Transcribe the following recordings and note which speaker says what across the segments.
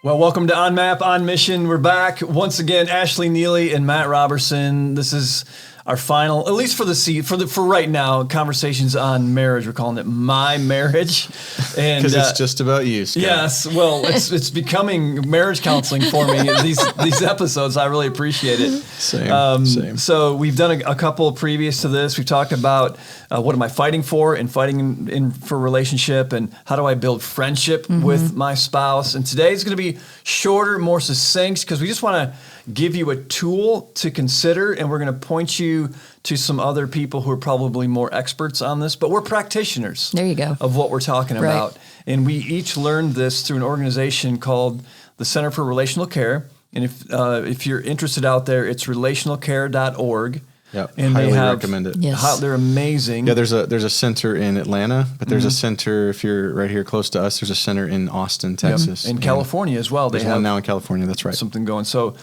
Speaker 1: Well, welcome to On Map, On Mission. We're back once again. Ashley Neely and Matt Robertson. This is our final, at least for right now, conversations on marriage. We're calling it My Marriage, and
Speaker 2: because it's just about you, Scott.
Speaker 1: Yes, well, it's becoming marriage counseling for me. These episodes, I really appreciate it.
Speaker 2: Same.
Speaker 1: So we've done a couple previous to this. We've talked about what am I fighting for, and fighting for relationship, and how do I build friendship with my spouse. And today is going to be shorter, more succinct, because we just want to give you a tool to consider, and we're going to point you to some other people who are probably more experts on this, but we're practitioners.
Speaker 3: There you go.
Speaker 1: Of what we're talking about. And we each learned this through an organization called the Center for Relational Care. And if you're interested out there, it's relationalcare.org.
Speaker 2: Yeah,
Speaker 1: and
Speaker 2: highly recommend it.
Speaker 3: Yes.
Speaker 1: They're amazing.
Speaker 2: Yeah, there's a center in Atlanta, but there's a center, if you're right here close to us, there's a center in Austin, Texas.
Speaker 1: In California as well.
Speaker 2: There's one now in California, that's right.
Speaker 1: Something going. So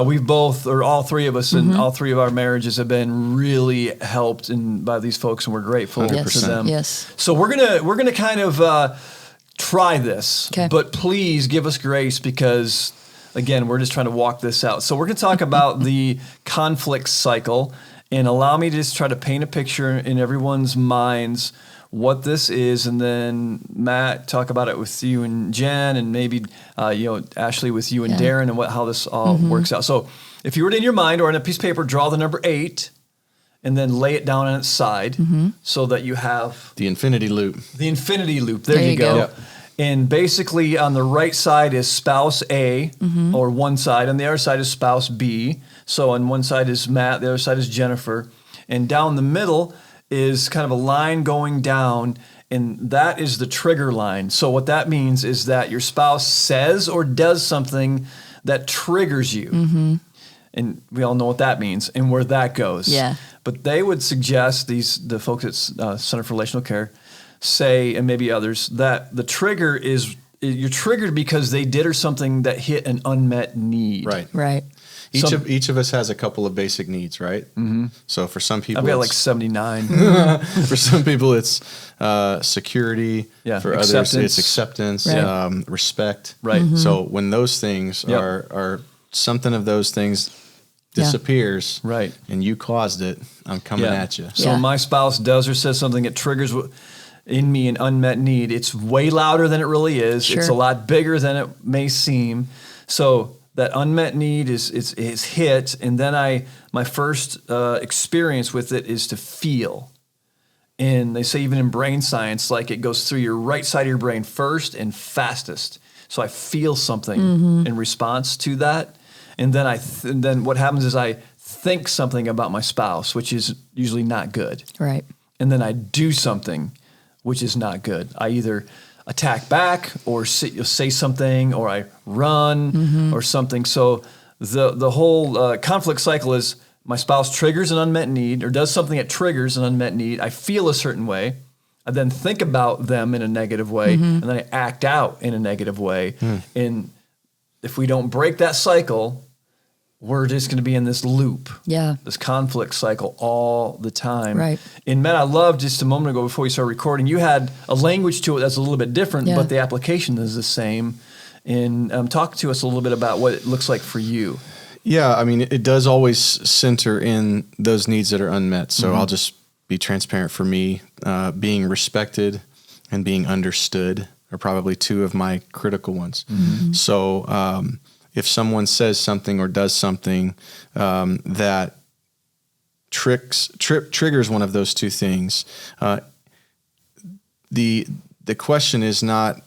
Speaker 1: we've both, or all three of us, and all three of our marriages have been really helped by these folks, and we're grateful to them.
Speaker 3: Yes.
Speaker 1: So we're gonna kind of try this, but please give us grace because, again, we're just trying to walk this out. So we're going to talk about the conflict cycle, and allow me to just try to paint a picture in everyone's minds what this is, and then Matt, talk about it with you and Jen, and maybe Ashley with you and Darren, and how this all works out. So if you were in your mind or on a piece of paper, draw the number 8, and then lay it down on its side so that you have
Speaker 2: the infinity loop.
Speaker 1: The infinity loop. There you go. Yep. And basically on the right side is spouse A, or one side, and the other side is spouse B. So on one side is Matt, the other side is Jennifer. And down the middle is kind of a line going down, and that is the trigger line. So what that means is that your spouse says or does something that triggers you. And we all know what that means and where that goes.
Speaker 3: Yeah.
Speaker 1: But they would suggest, the folks at Center for Relational Care say, and maybe others, that the trigger is you're triggered because they did or something that hit an unmet need.
Speaker 3: Right.
Speaker 2: Each of us has a couple of basic needs, right? So for some people,
Speaker 1: I've got like 79.
Speaker 2: For some people, it's security.
Speaker 1: Yeah.
Speaker 2: For others, it's acceptance, respect.
Speaker 1: Right.
Speaker 2: So when those things are something of those things disappears,
Speaker 1: right,
Speaker 2: and you caused it, I'm coming at you.
Speaker 1: So my spouse does or says something that triggers in me an unmet need. It's way louder than it really is. It's a lot bigger than it may seem. So that unmet need is hit, and then my first experience with it is to feel. And they say even in brain science, like it goes through your right side of your brain first and fastest. So I feel something in response to that, and then then what happens is I think something about my spouse, which is usually not good.
Speaker 3: Right.
Speaker 1: And then I do something which is not good. I either attack back, or say something, or I run, or something. So the whole conflict cycle is my spouse triggers an unmet need, or does something that triggers an unmet need. I feel a certain way. I then think about them in a negative way, and then I act out in a negative way. And if we don't break that cycle, we're just going to be in this loop, this conflict cycle all the time.
Speaker 3: Right.
Speaker 1: And Matt, I love just a moment ago before we started recording, you had a language to it that's a little bit different, but the application is the same. And talk to us a little bit about what it looks like for you.
Speaker 2: Yeah, I mean, it does always center in those needs that are unmet. So I'll just be transparent for me. Being respected and being understood are probably two of my critical ones. So if someone says something or does something that triggers one of those two things, the question is not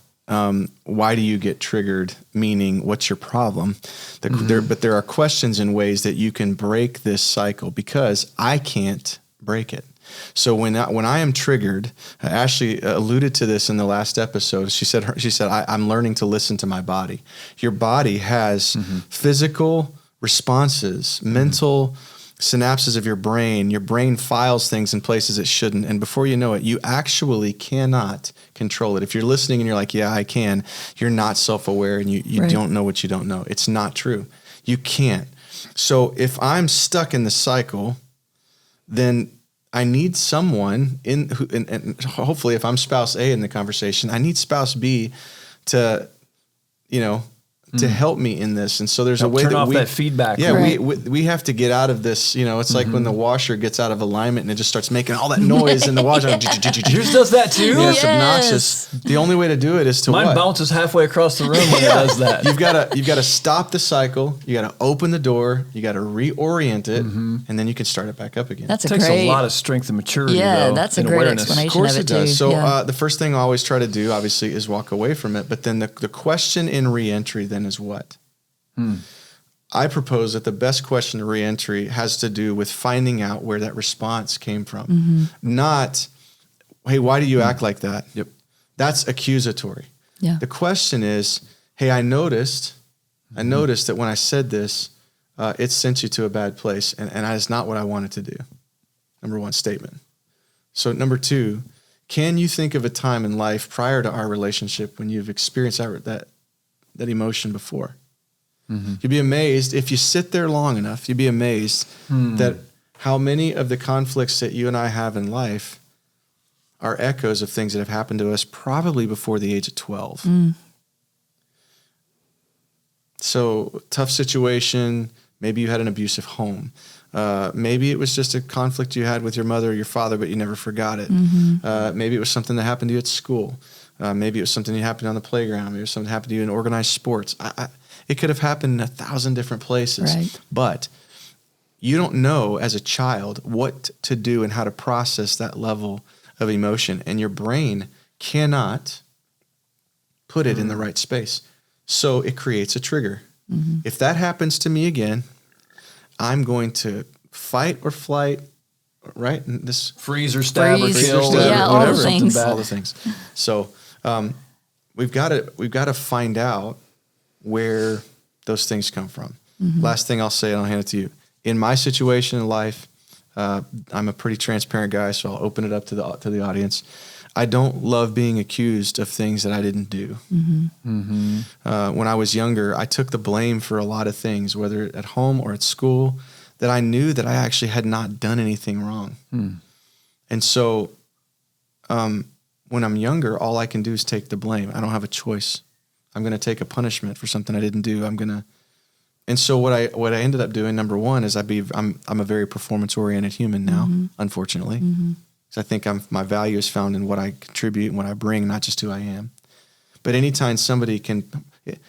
Speaker 2: why do you get triggered, meaning what's your problem? But there are questions and ways that you can break this cycle, because I can't break it. So when I am triggered, Ashley alluded to this in the last episode. She said, I'm learning to listen to my body. Your body has physical responses, mental synapses of your brain. Your brain files things in places it shouldn't. And before you know it, you actually cannot control it. If you're listening and you're like, yeah, I can, you're not self-aware and you don't know what you don't know. It's not true. You can't. So if I'm stuck in the cycle, then I need someone and hopefully if I'm spouse A in the conversation, I need spouse B to, to help me in this. And so there's a way
Speaker 1: turn
Speaker 2: that
Speaker 1: off that feedback.
Speaker 2: Yeah,
Speaker 3: right.
Speaker 2: we have to get out of this. It's like when the washer gets out of alignment and it just starts making all that noise in the washer.
Speaker 1: Yours does that too?
Speaker 2: Yeah, it's obnoxious. The only way to do it is to
Speaker 1: Mine bounces halfway across the room when it does that.
Speaker 2: You've got to stop the cycle. You got to open the door. You got to reorient it, and then you can start it back up again.
Speaker 3: That's
Speaker 1: It takes a lot of strength and maturity.
Speaker 3: Yeah,
Speaker 1: though,
Speaker 3: that's a
Speaker 1: and
Speaker 3: great
Speaker 1: awareness.
Speaker 3: explanation.
Speaker 2: Of course
Speaker 3: of
Speaker 2: it
Speaker 3: it
Speaker 2: does.
Speaker 3: too.
Speaker 2: So
Speaker 3: Yeah.
Speaker 2: the first thing I always try to do, obviously, is walk away from it. But then the question in reentry then is what? I propose that the best question in reentry has to do with finding out where that response came from. Not, hey, why do you act like that?
Speaker 1: Yep.
Speaker 2: That's accusatory.
Speaker 3: Yeah.
Speaker 2: The question is, hey, I noticed that when I said this, it sent you to a bad place, and that is not what I wanted to do. Number one statement. So number two, can you think of a time in life prior to our relationship when you've experienced that emotion before? You'd be amazed if you sit there long enough. You'd be amazed that how many of the conflicts that you and I have in life are echoes of things that have happened to us probably before the age of 12. So tough situation. Maybe you had an abusive home. Maybe it was just a conflict you had with your mother or your father, but you never forgot it. Maybe it was something that happened to you at school. Maybe it was something that happened on the playground. Maybe it was something that happened to you in organized sports. It could have happened in 1,000 different places.
Speaker 3: Right.
Speaker 2: But you don't know as a child what to do and how to process that level of emotion. And your brain cannot put it in the right space. So it creates a trigger. If that happens to me again, I'm going to fight or flight, right? And this
Speaker 1: Freeze or stab or kill.
Speaker 3: Yeah, all the things.
Speaker 2: All the things. So we've got to find out where those things come from. Last thing I'll say, and I'll hand it to you. In my situation in life, I'm a pretty transparent guy, so I'll open it up to the audience. I don't love being accused of things that I didn't do. When I was younger, I took the blame for a lot of things, whether at home or at school, that I knew that I actually had not done anything wrong. And so when I'm younger, all I can do is take the blame. I don't have a choice. I'm going to take a punishment for something I didn't do. And so what I ended up doing, number one, is I'm a very performance-oriented human now, unfortunately. Because I think my value is found in what I contribute and what I bring, not just who I am. But anytime somebody can,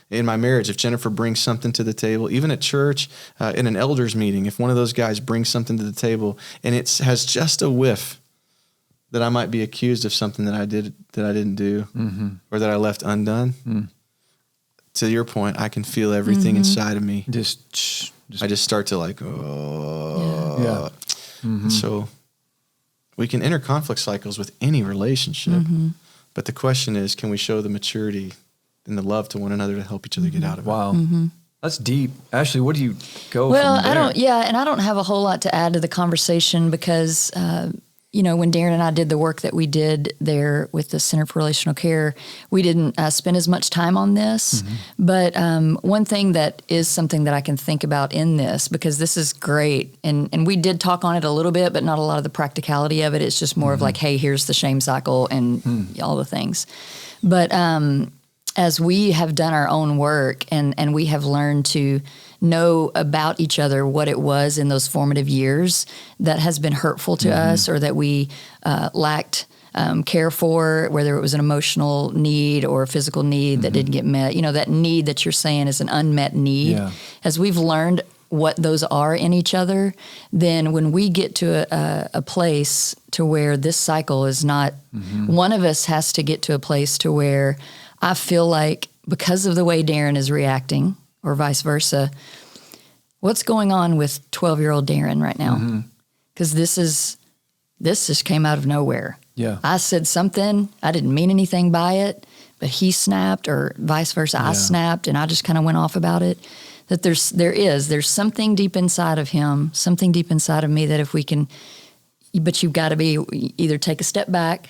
Speaker 2: in my marriage, if Jennifer brings something to the table, even at church, in an elders meeting, if one of those guys brings something to the table and it has just a whiff that I might be accused of something that I didn't do, or that I left undone, to your point, I can feel everything inside of me. I just start to like, So we can enter conflict cycles with any relationship, but the question is, can we show the maturity and the love to one another to help each other get out of it?
Speaker 1: Wow. That's deep. Ashley, what do you go
Speaker 3: Well,
Speaker 1: from there?
Speaker 3: I don't have a whole lot to add to the conversation because, when Darren and I did the work that we did there with the Center for Relational Care, we didn't spend as much time on this. But one thing that is something that I can think about in this, because this is great, and we did talk on it a little bit, but not a lot of the practicality of it. It's just more of like, hey, here's the shame cycle and all the things. But as we have done our own work and we have learned to know about each other, what it was in those formative years that has been hurtful to us or that we lacked care for, whether it was an emotional need or a physical need that didn't get met. That need that you're saying is an unmet need. Yeah. As we've learned what those are in each other, then when we get to a place to where this cycle is not, one of us has to get to a place to where I feel like because of the way Darren is reacting, or vice versa, what's going on with 12-year-old Darren right now? Because this just came out of nowhere.
Speaker 1: Yeah.
Speaker 3: I said something, I didn't mean anything by it, but he snapped, or vice versa, I snapped, and I just kind of went off about it. That there's something deep inside of him, something deep inside of me that if we can, but you've got to either take a step back,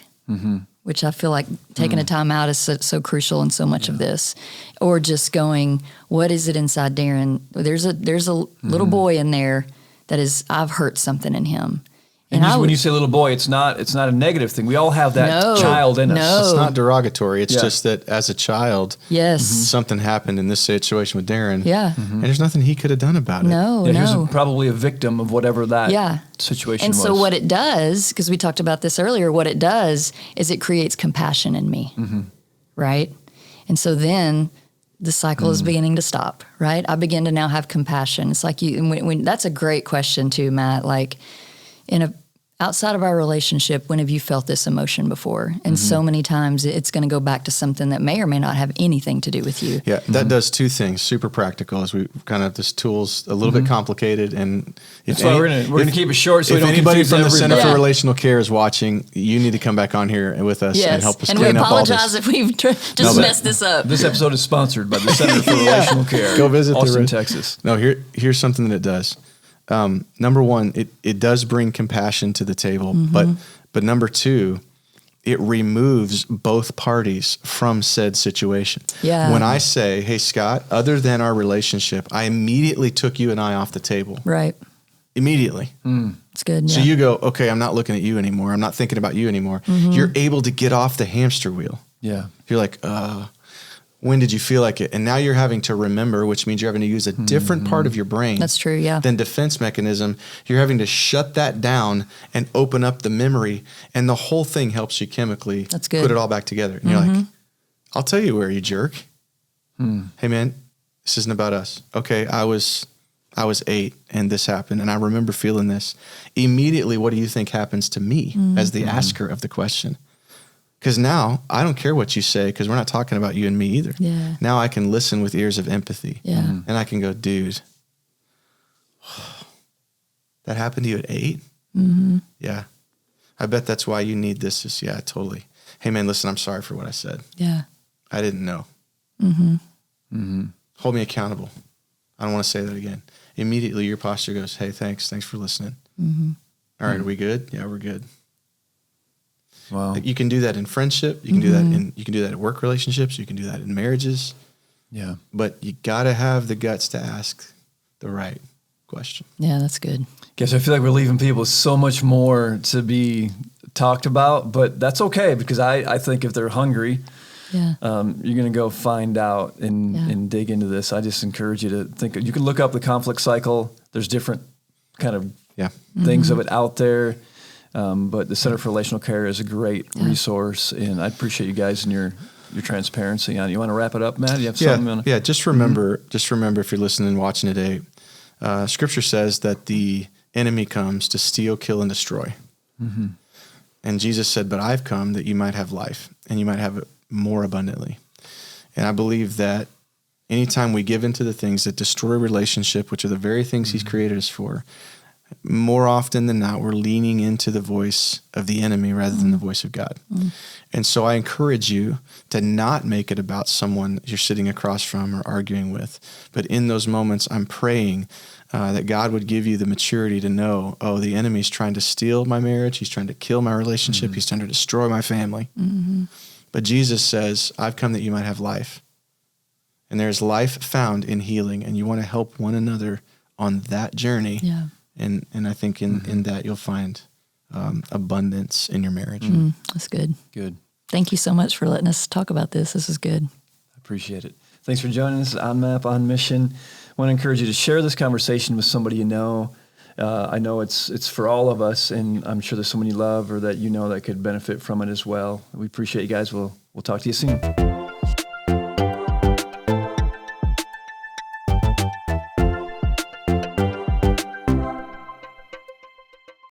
Speaker 3: which I feel like taking a time out is so crucial in so much of this, or just going, what is it inside Darren? There's a little boy in there that I've hurt something in him,
Speaker 1: And when you say little boy, it's not a negative thing. We all have that child in us.
Speaker 3: No.
Speaker 2: It's not derogatory. It's just that as a child,
Speaker 3: yes,
Speaker 2: something happened in this situation with Darren.
Speaker 3: Yeah.
Speaker 2: And there's nothing he could have done about it.
Speaker 3: No,
Speaker 1: He was probably a victim of whatever that situation
Speaker 3: and
Speaker 1: was.
Speaker 3: so what it does, because we talked about this earlier, what it does is it creates compassion in me, right? And so then the cycle is beginning to stop, right? I begin to now have compassion. It's like when that's a great question too, Matt. Like outside of our relationship, when have you felt this emotion before? And so many times it's going to go back to something that may or may not have anything to do with you.
Speaker 2: Yeah, that does two things. Super practical, as we kind of this tool's a little bit complicated, and
Speaker 1: that's why we're gonna keep it short. So
Speaker 2: if anybody from the Center
Speaker 1: everybody.
Speaker 2: for Relational Care is watching, you need to come back on here with us and help us.
Speaker 3: And we apologize if we've just messed this up.
Speaker 1: This episode is sponsored by the Center for Relational Care.
Speaker 2: Go visit
Speaker 1: Austin, Texas.
Speaker 2: No, here's something that it does. Number one, it does bring compassion to the table, but number two, it removes both parties from said situation.
Speaker 3: Yeah.
Speaker 2: When I say, hey, Scott, other than our relationship, I immediately took you and I off the table.
Speaker 3: Right.
Speaker 2: Immediately.
Speaker 3: It's good.
Speaker 2: So you go, okay, I'm not looking at you anymore. I'm not thinking about you anymore. You're able to get off the hamster wheel.
Speaker 1: Yeah.
Speaker 2: You're like, when did you feel like it? And now you're having to remember, which means you're having to use a different part of your brain.
Speaker 3: That's true, yeah.
Speaker 2: Than defense mechanism. You're having to shut that down and open up the memory, and the whole thing helps you chemically
Speaker 3: That's good.
Speaker 2: put it all back together. And you're like, I'll tell you where, you jerk. Hey man, this isn't about us. Okay, I was 8 and this happened, and I remember feeling this. Immediately, what do you think happens to me as the asker of the question? Because now I don't care what you say, because we're not talking about you and me either.
Speaker 3: Yeah.
Speaker 2: Now I can listen with ears of empathy.
Speaker 3: Yeah.
Speaker 2: And I can go, dude, that happened to you at 8? Yeah. I bet that's why you need this. Yeah, totally. Hey man, listen, I'm sorry for what I said.
Speaker 3: Yeah.
Speaker 2: I didn't know. Hold me accountable. I don't want to say that again. Immediately your posture goes, hey, thanks for listening. All right, are we good? Yeah, we're good.
Speaker 1: Wow.
Speaker 2: You can do that in friendship. You can do that in work relationships. You can do that in marriages.
Speaker 1: Yeah.
Speaker 2: But you got to have the guts to ask the right question.
Speaker 3: Yeah, that's good.
Speaker 1: Guess I feel like we're leaving people so much more to be talked about, but that's okay, because I think if they're hungry, you're going to go find out and dig into this. I just encourage you to think. You can look up the conflict cycle. There's different kind of things of it out there. But the Center for Relational Care is a great resource, and I appreciate you guys and your transparency on it. You want to wrap it up, Matt? You have something?
Speaker 2: Yeah. Just remember if you're listening and watching today, Scripture says that the enemy comes to steal, kill, and destroy. And Jesus said, but I've come that you might have life, and you might have it more abundantly. And I believe that anytime we give into the things that destroy relationship, which are the very things He's created us for, more often than not, we're leaning into the voice of the enemy rather than the voice of God. And so I encourage you to not make it about someone you're sitting across from or arguing with. But in those moments, I'm praying that God would give you the maturity to know, the enemy's trying to steal my marriage. He's trying to kill my relationship. He's trying to destroy my family. But Jesus says, I've come that you might have life. And there's life found in healing. And you want to help one another on that journey. Yeah. And I think in that you'll find abundance in your marriage.
Speaker 3: That's good.
Speaker 1: Good.
Speaker 3: Thank you so much for letting us talk about this. This is good.
Speaker 1: I appreciate it. Thanks for joining us on MAP on Mission. I want to encourage you to share this conversation with somebody you know. I know it's for all of us, and I'm sure there's someone you love or that you know that could benefit from it as well. We appreciate you guys. We'll talk to you soon.